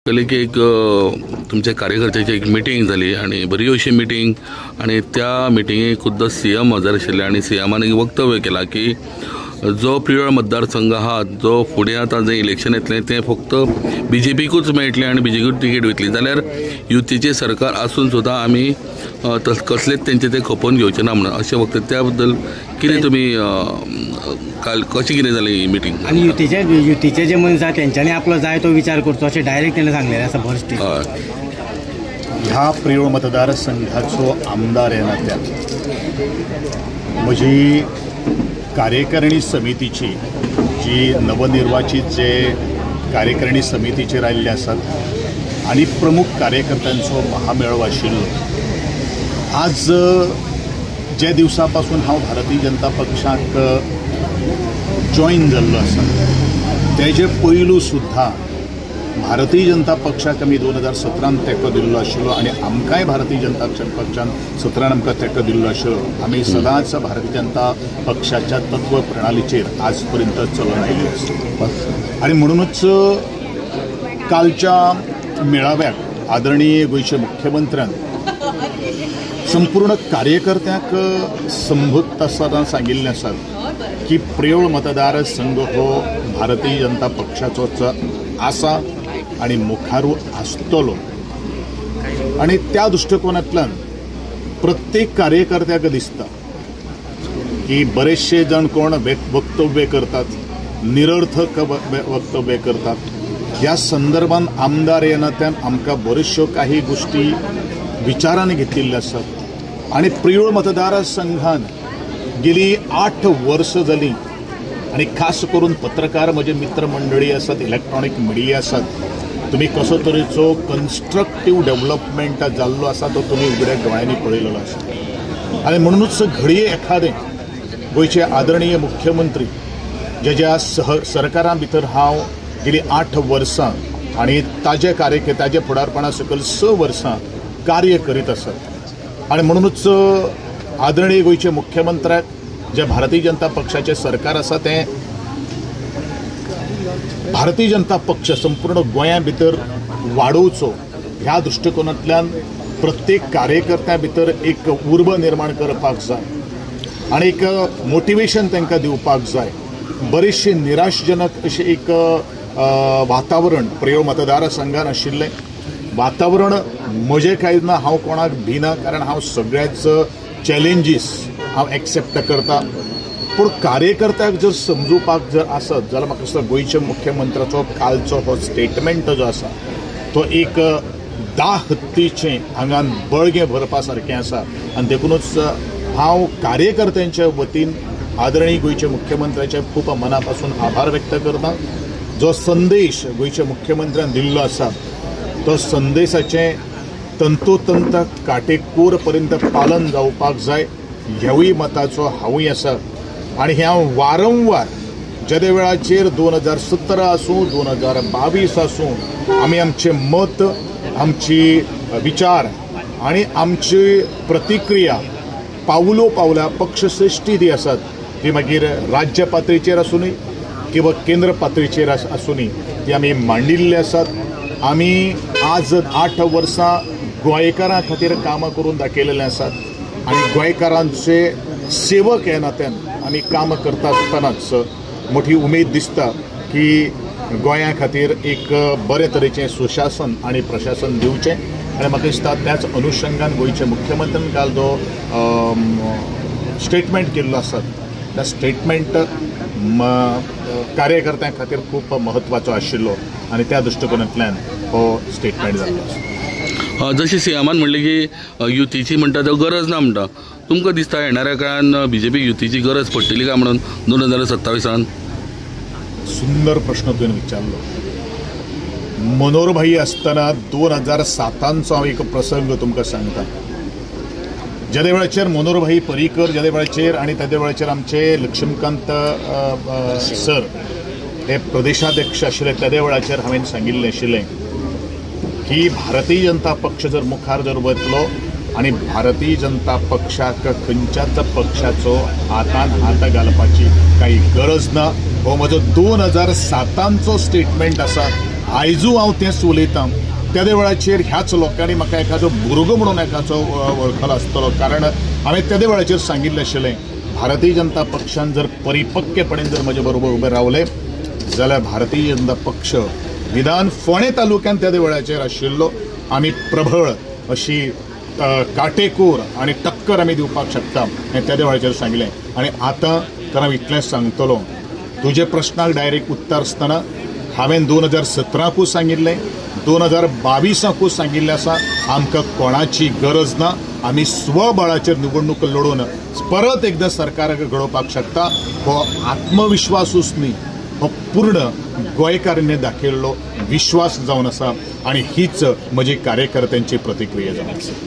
की एक तुमच्या कार्यकर्त्याची एक मिटींग जाली आणि बरी अशी मिटींग आणि त्या मिटींगेक खुद्द सीएम हजर आशिल्ले आणि सीएमान एक वक्तव्य केला की जो प्रिय मतदारसंघ आहा जो फुडें आतां जें इलेक्शन येतलें तें फक्त बीजेपीकूच मेळटलें आनी बीजेपीकूच तिकेट वयतली जाल्यार युतीचें सरकार आसून सुद्दां आमी कसलेच तेंचे ते खपोवन घेवचे ना म्हणून अशें वक्त त्या बद्दल कितें तुमी काल कशें कितें जालें ही मिटींग आनी युतीचे जे मनीस आसा तेंच्यांनी आपलो जाय तो विचार करचो अशें डायरेक्ट तेणें सांगलेलें आसा भरस्ट ह्या प्रिय मतदारसंघाचो आमदार ह्या नात्यान म्हजी कार्यकारिणी समितीची जी नवनिर्वाचित जे कार्यकारिणी समितीचेर आयिल्ले आसात आनी प्रमुख कार्यकर्त्यांचो महामेळावो आशिल्लो आज जे दिवसा पासून हांव भारतीय जनता पक्षाक जॉइन जाल्लो आसा तेजे पयलू सुद्धा भारतीय जनता पक्षाक आमी 2017 तेंको दिल्लो आशिल्लो आनी आमकांय भारतीय जनता पक्षान 17 आमकां तेंको दिल्लो आशिल्लो आमी सदांच भारतीय जनता पक्षाच्या तत्व प्रणालीचेर आज पर्यंत चलून आयिल्ले आसा आनी म्हणूनच कालच्या मेळाव्याक आदरणीय गोंयचे मुख्यमंत्र्यान संपूर्ण कार्यकर्त्यांक संबोधता आसतना सांगिल्लें आसा की प्रिय मतदारसंघ हो भारतीय जनता पक्षाचोच आसा आणि मुखारू आसतलो आणि त्या दृष्टिकोनांतल्यान प्रत्येक कार्यकर्त्याक दिसता की बरेचशे जण कोण वक्तव्य करतात निरर्थक वक्तव्य करतात ह्या संदर्भान आमदार ह्या नात्यान आमकां बऱ्योचश्यो काही गोष्टी विचारान घेतिल्ल्यो आसात आणि प्रिय मतदारसंघान गेली 8 वर्सां जालीं आणि खास करून पत्रकार म्हजे मित्र मंडळी आसात इलेक्ट्रॉनिक मिडिया आसात तुम्ही कसो तरेचो कन्स्ट्रक्टिव्ह डेव्हलपमेंट जाल्लो आसा तो तुम्ही उगड्या दोळ्यांनी पळयलेलो आसा आणि म्हणूनच घडये एखादें गोंयचे आदरणीय मुख्यमंत्री ज्या सरकारा भितर हांव गेली 8 वर्सां आणि ताजे फुडारपणा सकयल 6 वर्सां कार्य करीत आसात आणि म्हणूनच आदरणीय गोंयचे मुख्यमंत्र्याक जे भारतीय जनता पक्षाचे सरकार आसा तें भारतीय जनता पक्ष संपूर्ण गोंया भितर वाडोवचो ह्या दृष्टिकोनांतल्यान प्रत्येक कार्यकर्त्या भितर एक उर्ब निर्माण करपाक जाय आनी एक मोटिवेशन तांकां दिवपाक जाय बरेचशे निराशजनक अशें एक वातावरण प्रिय मतदारसंघान आशिल्लें वातावरण म्हजें कांय ना हांव कोणाक भिना कारण हांव सगळ्याच चॅलेंजीस हांव एक्सेप्ट करता पूण कार्यकर्त्याक जर समजुपाक जर आसत जाल्यार म्हाका दिसता गोंयच्या मुख्यमंत्र्याचो कालचो हो स्टेटमेंट जो आसा तो एक हत्तीचें आंगान बळगें भरपा सारकें आसा आनी देखूनच हांव कार्यकर्त्यांच्या वतीन आदरणीय गोंयच्या मुख्यमंत्र्याचे खूब मना पासून आभार व्यक्त करता जो संदेश गोंयच्या मुख्यमंत्र्यान दिल्लो आसा तो संदेशाचें तंतोतंत काटेकोर पर्यंत पालन जावपाक जाय ह्यावूय मताचो हांवूय आसा आणि ह्या वारंवार ज्या वेळाचेर 2017 आसूं 2022 आसूं आमी आमचे मत आमची विचार आणि आमची प्रतिक्रिया पावलो पावल्या पक्षश्रेष्ठी जी आसात ती मागीर राज्य पातळीचेर आसूनी किंवा केंद्र पातळीचेर आसूनी ती आमी मांडिल्ली आसात आमी आज 8 वर्सां गोंयकारां खातीर कामां करून दाखयलेले आसात आणि गोंयकारांचे सेवक ह्या नात्यान आमी काम करता आसतनाच मोठी उमेद दिसता की गोंया खातीर एक बरे तरेचें सुशासन आणि प्रशासन दिवचें आनी म्हाका दिसता त्याच अनुशंगान गोंयचे मुख्यमंत्र्यान काल जो स्टेटमेंट केल्लो आसा त्या स्टेटमेंट कार्यकर्त्यां खातीर खूब म्हत्वाचो आशिल्लो आनी त्या दृश्टिकोनांतल्यान हो स्टेटमेंट जाल्लो आसा जशें सीएमान म्हणलें की युतीची म्हणटा तो गरज ना म्हणटा तुमकां दिसता येणाऱ्या काळान बीजेपी युतीची गरज पडटली काय म्हणून 2027 सुंदर प्रश्न तुवें विचारलो मनोहर भाई आसतना 2007 हांव एक प्रसंग तुमकां सांगता ज्या वेळाचेर मनोहर भाई पर्रीकर ज्या वेळाचेर आनी त्या वेळाचेर आमचे लक्ष्मीकांत सर हे प्रदेशाध्यक्ष आशिल्ले त्या वेळाचेर हांवें सांगिल्लें आशिल्लें की भारतीय जनता पक्ष जर मुखार जर वतलो आणि भारतीय जनता पक्षाक खंयच्याच पक्षाचो हातान हात घालपाची काही गरज ना हो म्हजो 2007चो स्टेटमेंट आसा आयजू हांव तेंच उलयतां त्या वेळाचेर ह्याच लोकांनी म्हाका एखादो भुरगो म्हणून एकाचो वळखलो आसतलो, कारण हांवें त्या वेळाचेर सांगिल्लें आशिल्लें भारतीय जनता पक्षान जर परिपक्वपणेन जर म्हजे बरोबर उबे रावले जाल्यार भारतीय जनता पक्ष विधान फोंडे तालुक्यात त्या वेळाचेर आशिल्लो आमी प्रबळ अशी काटेकोर आणि टक्कर आमी दिवपाक शकता हें त्या वेळाचेर सांगिल्लें. आनी आतां तर हांव इतलेंच सांगतलो, तुजे प्रश्नाक डायरेक्ट उत्तर आसतना हांवें 2017कूच सांगिल्लें, 2022कूच सांगिल्लें आसा, आमकां कोणाची गरज ना. आमी स्वबळाचेर निवडणूक लडोवन परत एकदां सरकाराक घडोवपाक शकता. हो आत्मविश्वासूच न्ही, हो पूर्ण गोंयकारांनी दाखयल्लो विश्वास जावन आसा. आनी हीच म्हजी कार्यकर्त्यांची प्रतिक्रिया जावन आसा.